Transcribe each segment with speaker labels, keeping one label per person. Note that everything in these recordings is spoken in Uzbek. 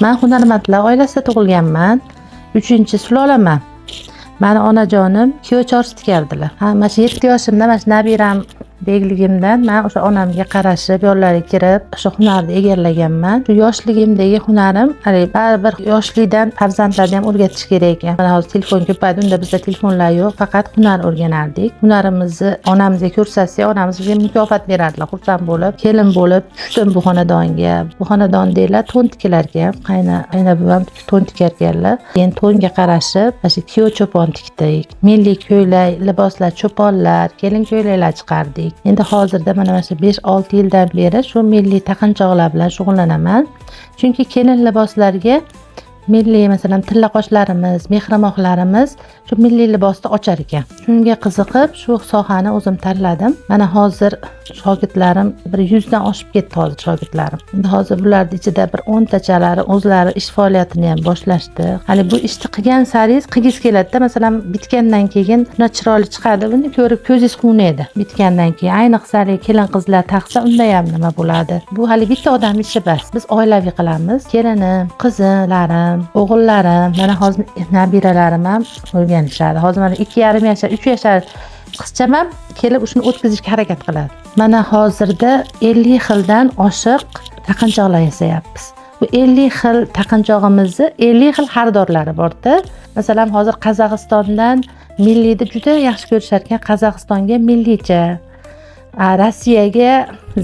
Speaker 1: Men hunarmandlar oilasida tug'ilganman. 3-sulolaman. Meni onajonim kiyovchors tikardilar. Mana shu 7 yoshimda, mana shu nabiram begligimdan men o'sha onamga qarashib, yo'llariga kirib, o'sha hunarni egallaganman. Shu yoshligimdagi hunarim, baribir yoshlikdan farzandlarni ham o'rgatish kerak ekan. Mana hozir telefon ko'paydi, unda bizda telefonlar yo'q, faqat hunar o'rganardik. Hunarimizni onamizga ko'rsatsak, onamiz bizga mukofot berardilar. Xursand bo'lib, kelin bo'lib tushdim bu xonadonga. Bu xonadondagilar to'n tikilarga, qayna buvam to'n tikarkanlar. Keyin to'nga qarashib, mana shu kiyov cho'pon tikdik. Milliy ko'ylak, liboslar, cho'ponlar, kelin ko'ylaklar chiqardik. Endi hozirda mana shu 5-6 yildan beri shu milliy taqinchoqlar bilan shug'ullanaman. Chunki kelin liboslariga milliy, masalan, tilla qoshlarimiz, mehramoqlarimiz shu milliy libosni ochar ekan. Shunga qiziqib, shu sohani o'zim tanladim. Mana hozir shogirdlarim 100 dan oshib ketdi hozir shogirdlarim. Endi hozir bularning ichida bir 10 tachalari o'zlari ish faoliyatini ham boshlashdi. Hali bu ishni qilgan saringiz qilgis keladi-da. Masalan, bitgandan keyin shuna chiroyli chiqadi. Buni ko'rib ko'zingiz quvnaydi. Bitgandan keyin ayniqsa kelin qizlar taqsa unda ham nima bo'ladi. Bu hali bitta odam ishi emas. Biz oilaviy qilamiz. Kelinim, qizlarim, o'g'illarim, mana hozir nabiralarim ham o'rganishadi. Hozir mana 2,5 yashar, 3 yashar qizcham ham kelib shuni o'tkazishga harakat qiladi. Mana hozirda 50 xildan oshiq taqinchoqlar yasayapmiz. Bu 50 xil taqinchog'imizni 50 xil xaridorlari bor-da. Masalan, hozir Qozog'istondan milliyni juda yaxshi ko'rishar ekan, Qozog'istonga millicha, Rossiyaga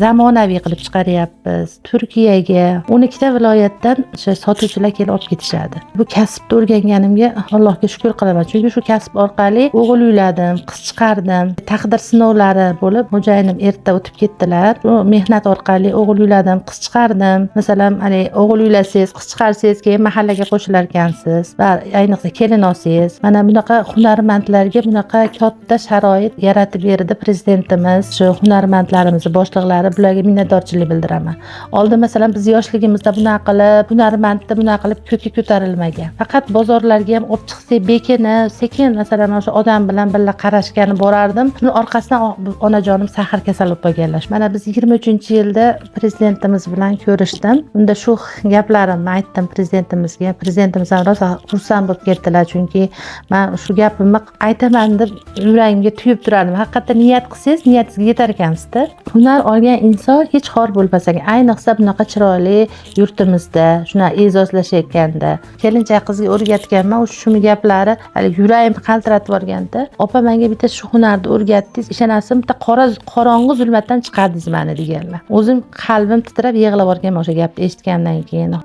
Speaker 1: zamonaviy qilib chiqaryapmiz. Turkiyaga 12 ta viloyatdan o'sha sotuvchilar kelib olib ketishadi. Bu kasbni o'rganganimga Allohga shukr qilaman. Chunki shu kasb orqali o'g'il uyladim, qiz chiqardim. Taqdir sinovlari bo'lib, xo'jayinim erta o'tib ketdilar. Bu mehnat orqali o'g'il uyladim, qiz chiqardim. Masalan, o'g'il uylasangiz, qiz chiqarsangiz, keyin mahallaga qo'shilar ekansiz va ayniqsa kelin olsangiz, mana bunaqa hunarmandlarga bunaqa katta sharoit yaratib berdi prezidentimiz. Shu hunarmandlarimizni boshliqlar bularga minnatdorchilik bildiraman. Oldin masalan biz yoshligimizda bunaqa qilib, hunarmandni bunaqa qilib ko'kka ko'tarilmagan. Faqat bozorlarga ham olib chiqsak bekinib, sekin masalan o'sha odam bilan birga qarashgani borardim. Shuni orqasidan onajonim sahar kasal bo'lib qolganlar. Mana biz 23-yilda prezidentimiz bilan ko'rishdim. Unda shu gaplarimni aytdim prezidentimizga. Prezidentimiz ham rosa xursand bo'lib ketdilar, chunki men shu gapimni aytaman deb yuragimga tuyib turardim. Haqiqatdan niyat qilsangiz, niyatingizga yetar ekansizda. Hunar olgan inson hech xor bo'lmasa, ayniqsa bunaqa chiroyli yurtimizda shuna e'zozlashayotganda kelinchak qizga o'rgatganman, shu gaplari hali yuragimni qaltiratib yuborganda, opa menga bitta shu hunarni o'rgatdingiz, ishonasizmi, bitta qorong'i zulmatdan chiqardingiz meni deganlar. O'zim qalbim titrab yig'lab yuborganman o'sha gapni eshitgandan keyin.